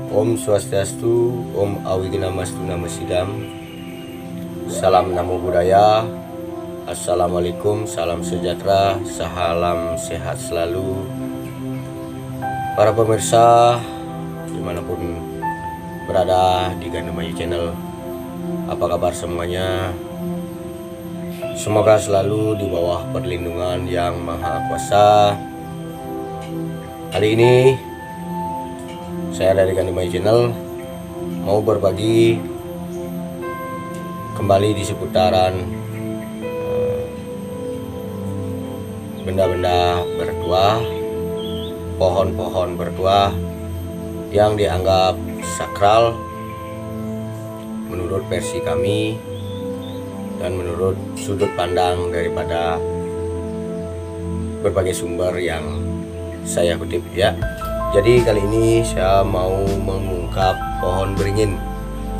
Om Swastiastu, Om Awiginamastu Namo Sidam. Salam Namo Buddhaya. Assalamualaikum, salam sejahtera, salam sehat selalu. Para pemirsa dimanapun berada di Gandemayu Channel, apa kabar semuanya? Semoga selalu di bawah perlindungan Yang Maha Kuasa. Hari ini saya dari Gandemayu Channel mau berbagi kembali di seputaran benda-benda bertuah, pohon-pohon bertuah yang dianggap sakral menurut versi kami dan menurut sudut pandang daripada berbagai sumber yang saya kutip ya. Jadi kali ini saya mau mengungkap pohon beringin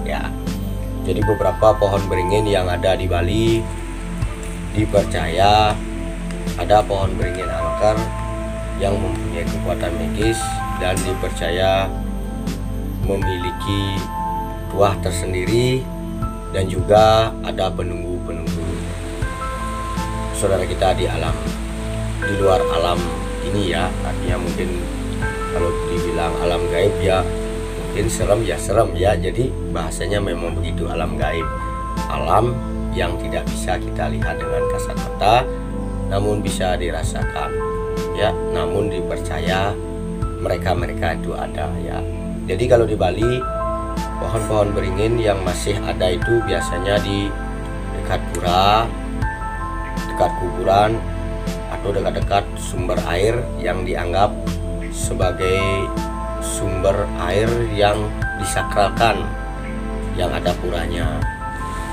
ya. Jadi beberapa pohon beringin yang ada di Bali dipercaya ada pohon beringin angker yang mempunyai kekuatan medis dan dipercaya memiliki tuah tersendiri, dan juga ada penunggu-penunggu saudara kita di alam, di luar alam ini ya. Artinya mungkin kalau dibilang alam gaib ya mungkin serem ya. Jadi bahasanya memang begitu, alam gaib, alam yang tidak bisa kita lihat dengan kasat mata namun bisa dirasakan ya, namun dipercaya mereka itu ada ya. Jadi kalau di Bali pohon-pohon beringin yang masih ada itu biasanya di dekat pura, dekat kuburan, atau dekat-dekat sumber air yang dianggap sebagai sumber air yang disakralkan, yang ada puranya.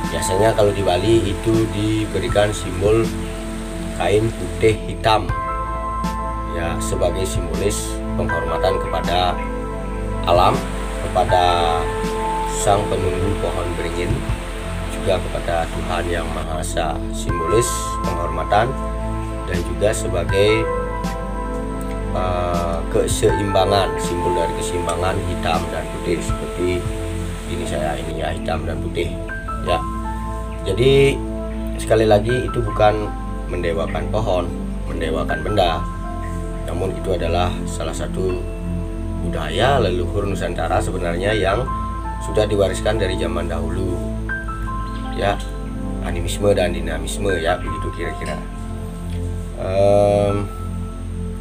Biasanya kalau di Bali itu diberikan simbol kain putih hitam ya, sebagai simbolis penghormatan kepada alam, kepada sang penunggu pohon beringin, juga kepada Tuhan Yang Maha Esa, simbolis penghormatan dan juga sebagai keseimbangan, simbol dari keseimbangan hitam dan putih, seperti ini saya ini ya, hitam dan putih ya. Jadi sekali lagi itu bukan mendewakan pohon, mendewakan benda, namun itu adalah salah satu budaya leluhur Nusantara sebenarnya yang sudah diwariskan dari zaman dahulu ya, animisme dan dinamisme ya, begitu kira-kira.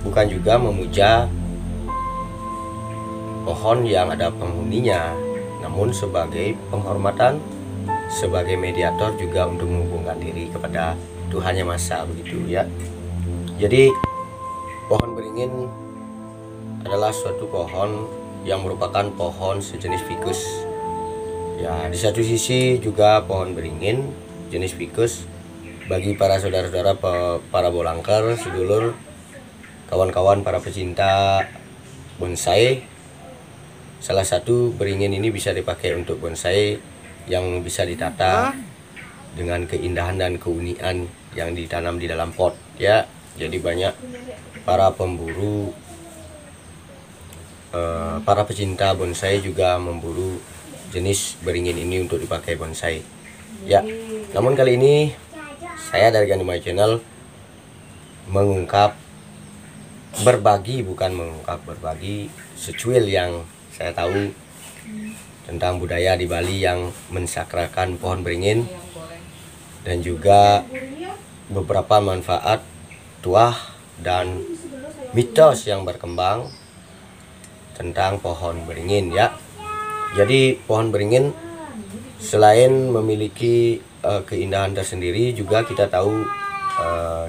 Bukan juga memuja pohon yang ada penghuninya, namun sebagai penghormatan, sebagai mediator juga untuk menghubungkan diri kepada Tuhan Yang Maha Esa, begitu ya. Jadi pohon beringin adalah suatu pohon yang merupakan pohon sejenis ficus ya. Di satu sisi juga pohon beringin jenis ficus bagi para saudara-saudara para bolangker, sedulur, kawan-kawan para pecinta bonsai. Salah satu beringin ini bisa dipakai untuk bonsai yang bisa ditata dengan keindahan dan keunikan yang ditanam di dalam pot ya. Jadi banyak para pemburu, para pecinta bonsai juga memburu jenis beringin ini untuk dipakai bonsai ya. Namun kali ini saya dari Gandemayu Channel berbagi secuil yang saya tahu tentang budaya di Bali yang mensakralkan pohon beringin, dan juga beberapa manfaat, tuah, dan mitos yang berkembang tentang pohon beringin ya. Jadi pohon beringin selain memiliki keindahan tersendiri, juga kita tahu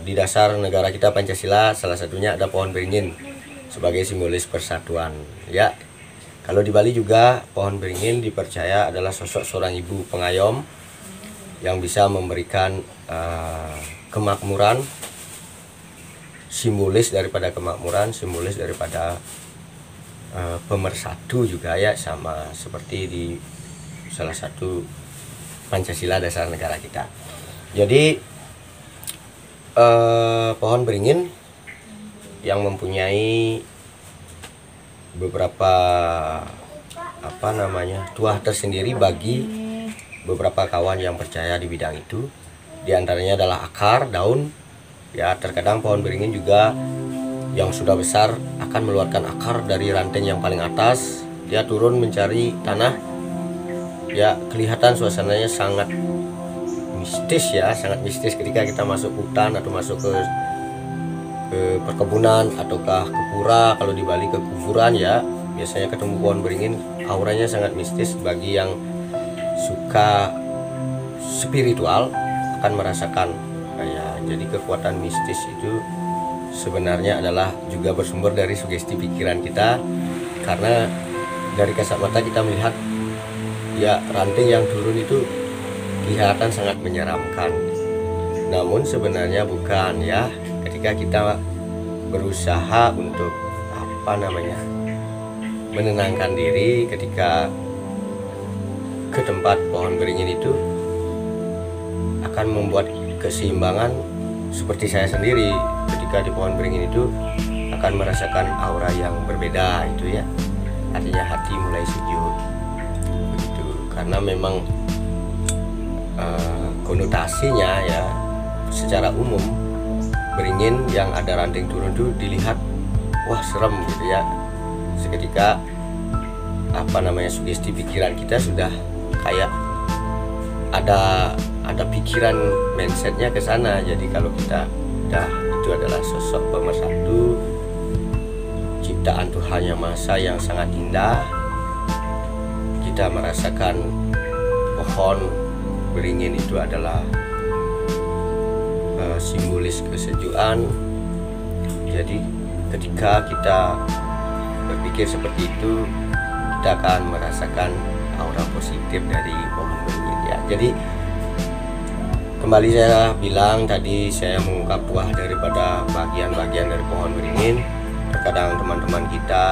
di dasar negara kita Pancasila salah satunya ada pohon beringin sebagai simbolis persatuan ya. Kalau di Bali juga pohon beringin dipercaya adalah sosok seorang ibu pengayom yang bisa memberikan kemakmuran, simbolis daripada kemakmuran, simbolis daripada pemersatu juga ya, sama seperti di salah satu Pancasila dasar negara kita. Jadi pohon beringin yang mempunyai beberapa tuah tersendiri bagi beberapa kawan yang percaya di bidang itu. Di antaranya adalah akar, daun. Ya, terkadang pohon beringin juga yang sudah besar akan mengeluarkan akar dari ranting yang paling atas. Dia turun mencari tanah. Ya, kelihatan suasananya sangat mistis ya, sangat mistis ketika kita masuk hutan atau masuk ke perkebunan ataukah ke pura. Kalau di Bali ke kuburan ya, biasanya ketemu pohon beringin, auranya sangat mistis. Bagi yang suka spiritual akan merasakan ya, jadi kekuatan mistis itu sebenarnya adalah juga bersumber dari sugesti pikiran kita, karena dari kasat mata kita melihat ya ranting yang turun itu kelihatan sangat menyeramkan. Namun sebenarnya bukan ya, ketika kita berusaha untuk menenangkan diri ketika ke tempat pohon beringin itu akan membuat keseimbangan. Seperti saya sendiri ketika di pohon beringin itu akan merasakan aura yang berbeda itu ya, artinya hati mulai sejuk begitu. Karena memang konotasinya ya, secara umum beringin yang ada ranting turun itu dilihat wah serem gitu ya. Seketika sugesti pikiran kita sudah kayak ada pikiran mindsetnya ke sana. Jadi kalau kita itu adalah sosok pemersatu ciptaan Tuhan Yang Maha Esa yang sangat indah, kita merasakan pohon beringin itu adalah simbolis kesejukan. Jadi ketika kita berpikir seperti itu, kita akan merasakan aura positif dari pohon beringin ya. Jadi kembali saya bilang tadi, saya mengungkap buah daripada bagian-bagian dari pohon beringin. Terkadang teman-teman kita,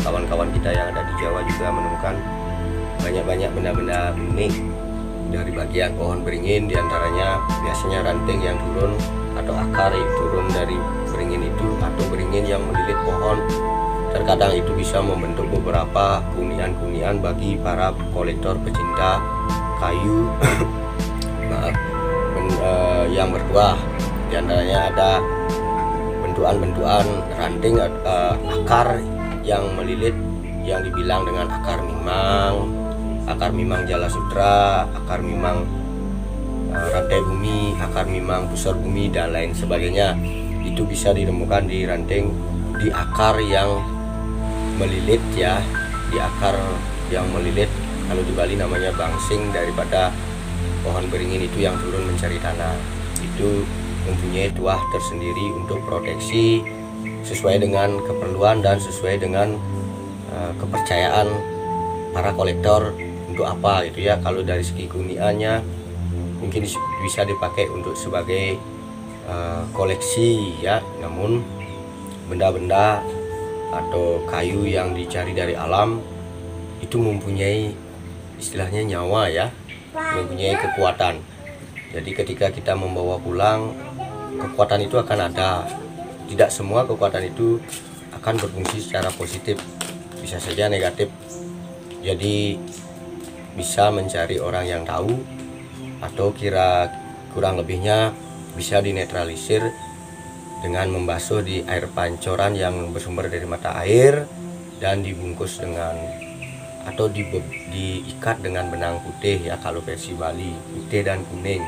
kawan-kawan kita yang ada di Jawa juga menemukan banyak-banyak benda-benda unik dari bagian pohon beringin. Di antaranya biasanya ranting yang turun atau akar yang turun dari beringin itu, atau beringin yang melilit pohon. Terkadang itu bisa membentuk beberapa kunian-kunian bagi para kolektor pecinta kayu yang bertuah. Di antaranya ada bentukan-bentukan ranting akar yang melilit, yang dibilang dengan akar mimang jala sutra, akar mimang rantai bumi, akar mimang pusar bumi, dan lain sebagainya. Itu bisa ditemukan di ranting, di akar yang melilit ya, di akar yang melilit. Kalau di Bali namanya bangsing daripada pohon beringin itu yang turun mencari tanah. Itu mempunyai tuah tersendiri untuk proteksi sesuai dengan keperluan dan sesuai dengan kepercayaan para kolektor untuk apa gitu ya. Kalau dari segi kuniannya mungkin bisa dipakai untuk sebagai koleksi ya. Namun benda-benda atau kayu yang dicari dari alam itu mempunyai istilahnya nyawa ya, mempunyai kekuatan. Jadi ketika kita membawa pulang, kekuatan itu akan ada. Tidak semua kekuatan itu akan berfungsi secara positif, bisa saja negatif. Jadi bisa mencari orang yang tahu, atau kurang lebihnya bisa dinetralisir dengan membasuh di air pancoran yang bersumber dari mata air dan dibungkus dengan atau diikat dengan benang putih ya, kalau versi Bali putih dan kuning,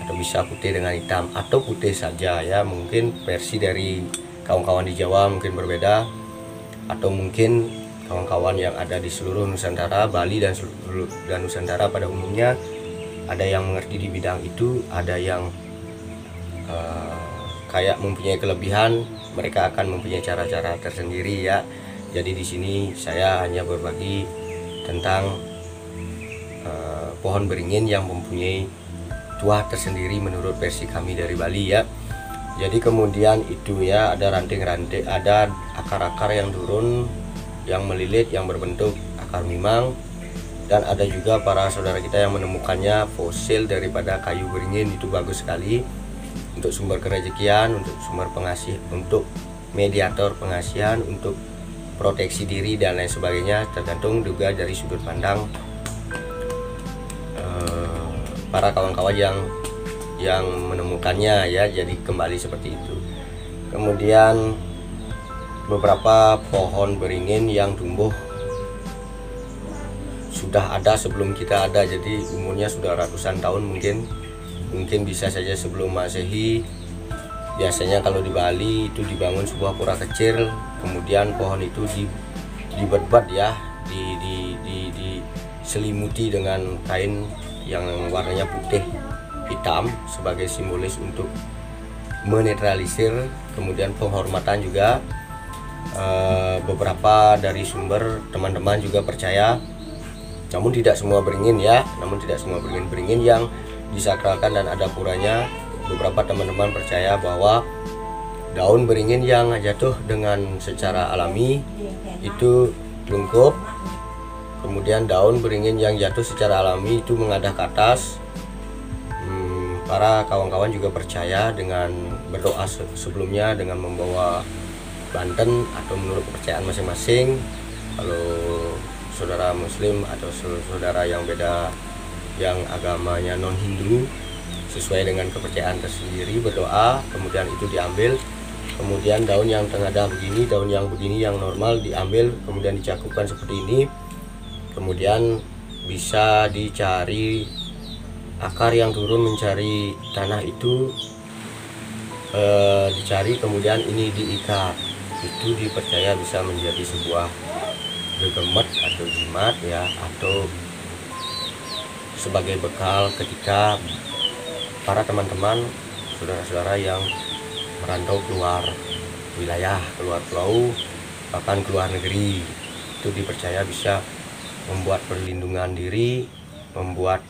atau bisa putih dengan hitam atau putih saja ya. Mungkin versi dari kawan-kawan di Jawa mungkin berbeda, atau mungkin kawan-kawan yang ada di seluruh Nusantara, Bali dan Nusantara pada umumnya, ada yang mengerti di bidang itu, ada yang kayak mempunyai kelebihan, mereka akan mempunyai cara-cara tersendiri ya. Jadi di sini saya hanya berbagi tentang pohon beringin yang mempunyai tuah tersendiri menurut versi kami dari Bali ya. Jadi kemudian itu ya, ada ranting-ranting, ada akar-akar yang turun, yang melilit, yang berbentuk akar mimang, dan ada juga para saudara kita yang menemukannya fosil daripada kayu beringin. Itu bagus sekali untuk sumber kerejekian, untuk sumber pengasih, untuk mediator pengasihan, untuk proteksi diri dan lain sebagainya, tergantung juga dari sudut pandang para kawan-kawan yang menemukannya ya. Jadi kembali seperti itu. Kemudian beberapa pohon beringin yang tumbuh sudah ada sebelum kita ada, jadi umurnya sudah ratusan tahun, mungkin bisa saja sebelum Masehi. Biasanya kalau di Bali itu dibangun sebuah pura kecil, kemudian pohon itu dibat-bat ya, diselimuti dengan kain yang warnanya putih hitam sebagai simbolis untuk menetralisir. Kemudian penghormatan juga, beberapa dari sumber teman-teman juga percaya, namun tidak semua beringin ya, beringin yang disakralkan dan ada puranya. Beberapa teman-teman percaya bahwa daun beringin yang jatuh dengan secara alami itu lungkup, kemudian daun beringin yang jatuh secara alami itu mengadah ke atas. Para kawan-kawan juga percaya dengan berdoa sebelumnya dengan membawa banten atau menurut kepercayaan masing-masing. Kalau saudara muslim atau saudara yang beda, yang agamanya non Hindu, sesuai dengan kepercayaan tersendiri berdoa, kemudian itu diambil. Kemudian daun yang tengadah begini, daun yang begini yang normal diambil, kemudian dicakupkan seperti ini. Kemudian bisa dicari akar yang turun mencari tanah itu, dicari, kemudian ini diikat. Itu dipercaya bisa menjadi sebuah gegemet atau jimat ya, atau sebagai bekal ketika para teman-teman, saudara-saudara yang merantau keluar wilayah, keluar pulau, bahkan keluar negeri. Itu dipercaya bisa membuat perlindungan diri, membuat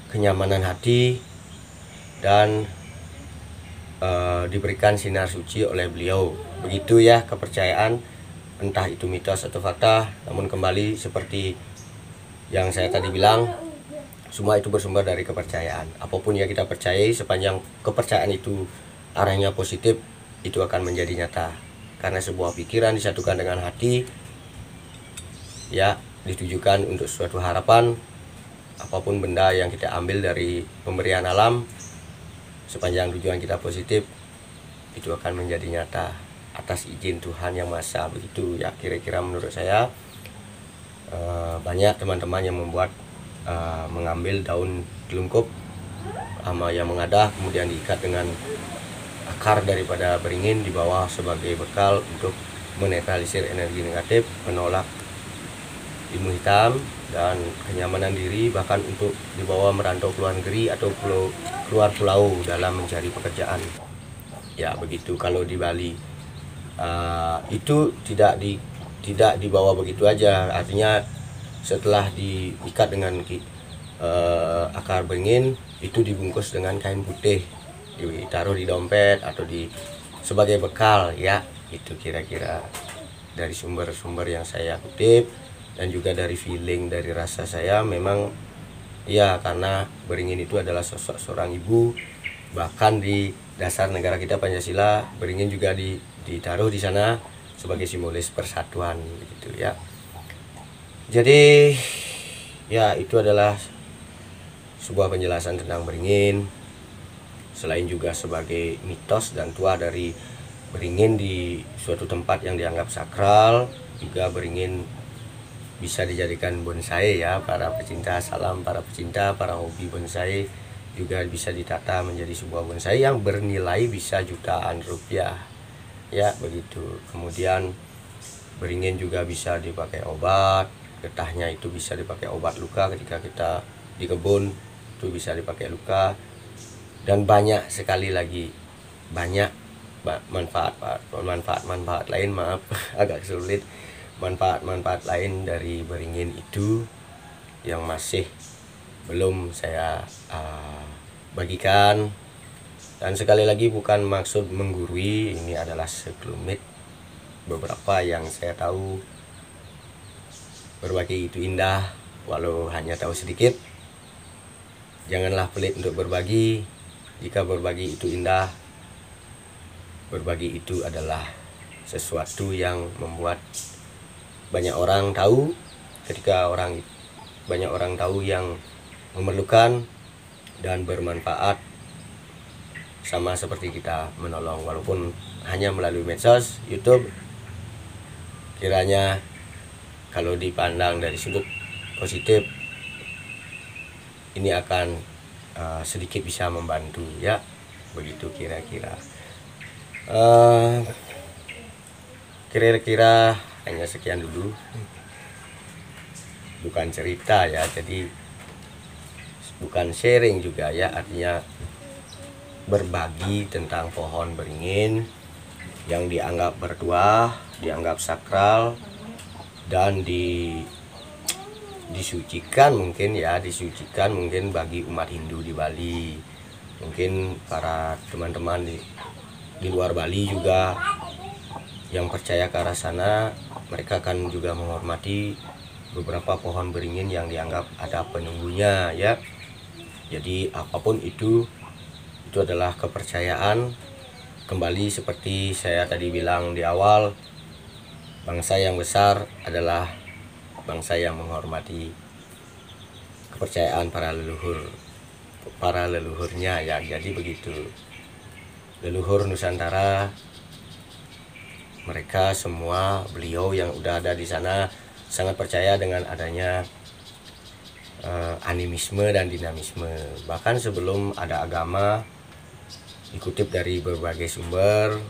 kenyamanan hati, dan diberikan sinar suci oleh beliau. Begitu ya kepercayaan, entah itu mitos atau fakta. Namun kembali seperti yang saya tadi bilang, semua itu bersumber dari kepercayaan. Apapun yang kita percayai, sepanjang kepercayaan itu arahnya positif, itu akan menjadi nyata. Karena sebuah pikiran disatukan dengan hati ya, ditujukan untuk suatu harapan. Apapun benda yang kita ambil dari pemberian alam, sepanjang tujuan kita positif, itu akan menjadi nyata atas izin Tuhan Yang Maha Esa. Begitu ya kira-kira menurut saya. Banyak teman-teman yang membuat mengambil daun telungkup sama yang mengadah, kemudian diikat dengan akar daripada beringin di bawah sebagai bekal untuk menetralisir energi negatif, menolak ilmu hitam dan kenyamanan diri, bahkan untuk dibawa merantau keluar negeri atau keluar pulau dalam mencari pekerjaan. Ya begitu. Kalau di Bali itu tidak dibawa begitu aja, artinya setelah diikat dengan akar beringin itu dibungkus dengan kain putih, ditaruh di dompet atau sebagai bekal ya. Itu kira-kira dari sumber-sumber yang saya kutip, dan juga dari feeling, dari rasa saya. Memang ya, karena beringin itu adalah sosok seorang ibu, bahkan di dasar negara kita Pancasila, beringin juga ditaruh di sana sebagai simbolis persatuan gitu ya. Jadi ya, itu adalah sebuah penjelasan tentang beringin. Selain juga sebagai mitos dan tuah dari beringin di suatu tempat yang dianggap sakral, juga beringin bisa dijadikan bonsai ya. Para pecinta salam, para pecinta, para hobi bonsai juga bisa ditata menjadi sebuah bonsai yang bernilai bisa jutaan rupiah ya begitu. Kemudian beringin juga bisa dipakai obat, getahnya itu bisa dipakai obat luka ketika kita di kebun, itu bisa dipakai luka, dan banyak sekali lagi, banyak manfaat lain, maaf agak sulit, manfaat lain dari beringin itu yang masih belum saya bagikan. Dan sekali lagi, bukan maksud menggurui, ini adalah sekelumit beberapa yang saya tahu. Berbagi itu indah, walau hanya tahu sedikit. Janganlah pelit untuk berbagi. Jika berbagi itu indah, berbagi itu adalah sesuatu yang membuat banyak orang tahu. Ketika banyak orang tahu yang memerlukan dan bermanfaat, sama seperti kita menolong, walaupun hanya melalui medsos, YouTube. Kiranya kalau dipandang dari sudut positif, ini akan sedikit bisa membantu ya, begitu kira-kira. Kira-kira hanya sekian dulu, bukan cerita ya, jadi bukan sharing juga ya, artinya berbagi tentang pohon beringin yang dianggap bertuah, dianggap sakral, dan disucikan mungkin ya, disucikan mungkin bagi umat Hindu di Bali. Mungkin para teman-teman di luar Bali juga yang percaya ke arah sana, mereka akan juga menghormati beberapa pohon beringin yang dianggap ada penunggunya ya. Jadi apapun itu adalah kepercayaan. Kembali seperti saya tadi bilang di awal, bangsa yang besar adalah bangsa yang menghormati kepercayaan para leluhurnya ya. Jadi begitu, leluhur Nusantara, mereka semua, beliau yang udah ada di sana sangat percaya dengan adanya animisme dan dinamisme. Bahkan sebelum ada agama, dikutip dari berbagai sumber,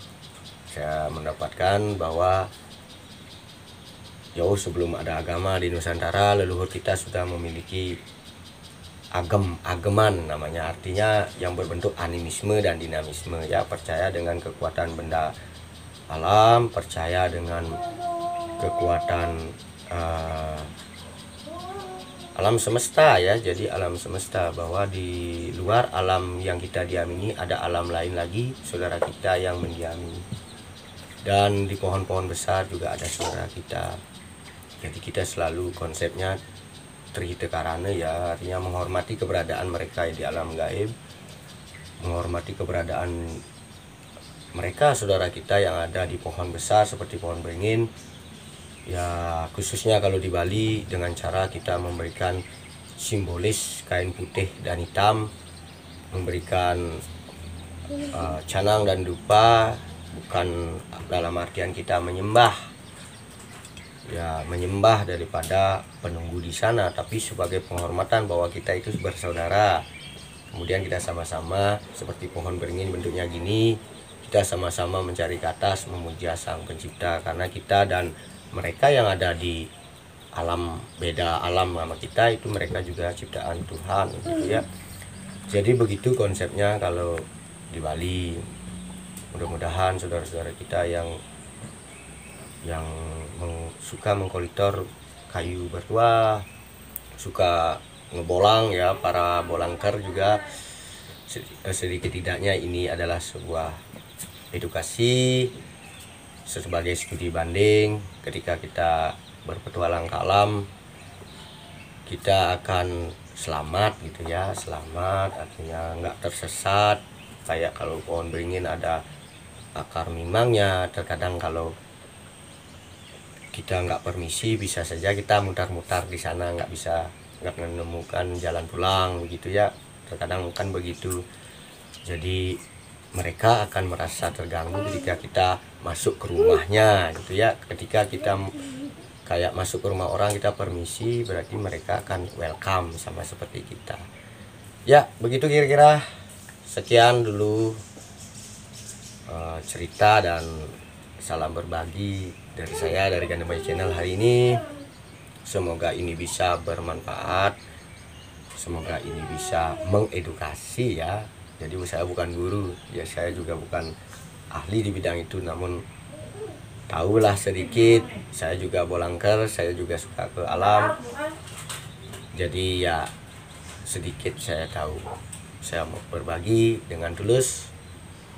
saya mendapatkan bahwa jauh sebelum ada agama di Nusantara, leluhur kita sudah memiliki ageman namanya, artinya yang berbentuk animisme dan dinamisme ya, percaya dengan kekuatan benda alam, percaya dengan kekuatan alam semesta ya. Jadi alam semesta, bahwa di luar alam yang kita diamini ada alam lain lagi, saudara kita yang mendiami. Dan di pohon-pohon besar juga ada saudara kita. Jadi kita selalu konsepnya trihita karana ya, artinya menghormati keberadaan mereka di alam gaib, menghormati keberadaan mereka saudara kita yang ada di pohon besar seperti pohon beringin ya, khususnya kalau di Bali, dengan cara kita memberikan simbolis kain putih dan hitam, memberikan canang dan dupa, bukan dalam artian kita menyembah ya, menyembah daripada penunggu di sana, tapi sebagai penghormatan bahwa kita itu bersaudara. Kemudian kita sama-sama seperti pohon beringin bentuknya gini, kita sama-sama mencari ke atas, memuja Sang Pencipta, karena kita dan mereka yang ada di alam, beda alam sama kita, itu mereka juga ciptaan Tuhan gitu ya. Jadi begitu konsepnya kalau di Bali. Mudah-mudahan saudara-saudara kita yang suka mengkolitor kayu bertuah, suka ngebolang ya, para bolangker juga, sedikit tidaknya ini adalah sebuah edukasi sebagai studi banding. Ketika kita berpetualang ke alam, kita akan selamat gitu ya, selamat artinya nggak tersesat. Kayak kalau pohon beringin ada akar mimangnya, terkadang kalau kita nggak permisi bisa saja kita mutar-mutar di sana, nggak menemukan jalan pulang begitu ya, terkadang kan begitu. Jadi mereka akan merasa terganggu ketika kita masuk ke rumahnya gitu ya. Ketika kita kayak masuk ke rumah orang, kita permisi, berarti mereka akan welcome sama seperti kita ya. Begitu kira-kira. Sekian dulu cerita dan salam berbagi dari saya, dari Gandemai Channel hari ini. Semoga ini bisa bermanfaat, semoga ini bisa mengedukasi ya. Jadi saya bukan guru ya, saya juga bukan ahli di bidang itu, namun tahulah sedikit. Saya juga bolangker, saya juga suka ke alam, jadi ya sedikit saya tahu. Saya mau berbagi dengan tulus.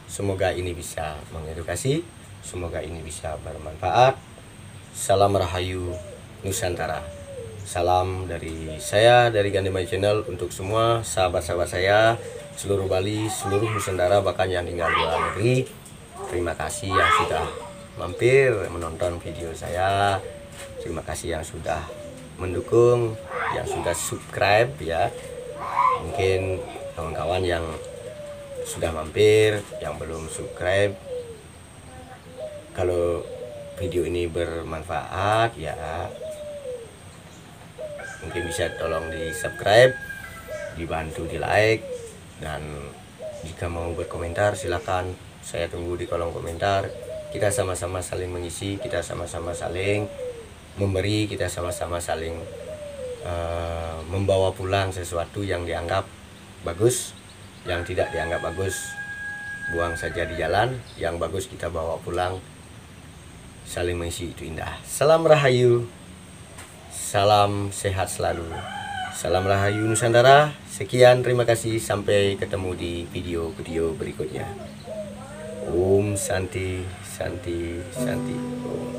Semoga ini bisa mengedukasi, semoga ini bisa bermanfaat. Salam Rahayu Nusantara. Salam dari saya, dari Gandemai Channel, untuk semua sahabat-sahabat saya seluruh Bali, seluruh Nusantara, bahkan yang tinggal di luar negeri. Terima kasih yang sudah mampir menonton video saya. Terima kasih yang sudah mendukung, yang sudah subscribe ya. Mungkin kawan-kawan yang sudah mampir, yang belum subscribe, kalau video ini bermanfaat ya mungkin bisa tolong di subscribe, dibantu di like, dan jika mau berkomentar silakan, saya tunggu di kolom komentar. Kita sama-sama saling mengisi, kita sama-sama saling memberi, kita sama-sama saling membawa pulang sesuatu yang dianggap bagus. Yang tidak dianggap bagus buang saja di jalan, yang bagus kita bawa pulang. Saling mengisi itu indah. Salam Rahayu, salam sehat selalu, salam Rahayu Nusantara. Sekian, terima kasih, sampai ketemu di video-video berikutnya. Om Santi Santi Santi Om.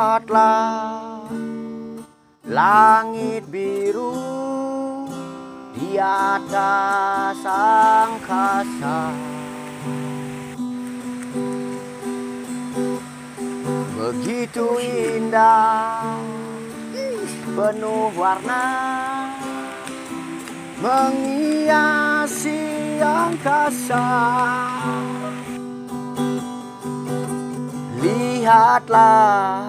Lihatlah langit biru di atas angkasa, begitu indah, penuh warna, menghiasi angkasa. Lihatlah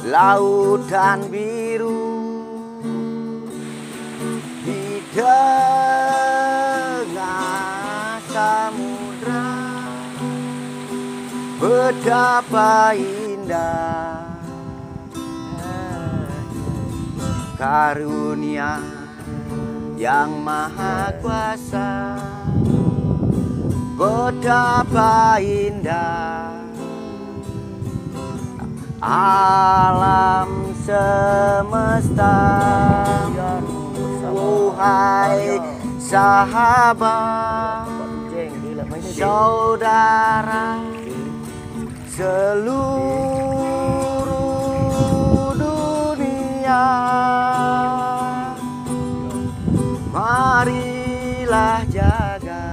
lautan biru di tengah samudra, betapa indah karunia yang maha kuasa, betapa indah alam semesta. Wahai sahabat, saudara, seluruh dunia, marilah jaga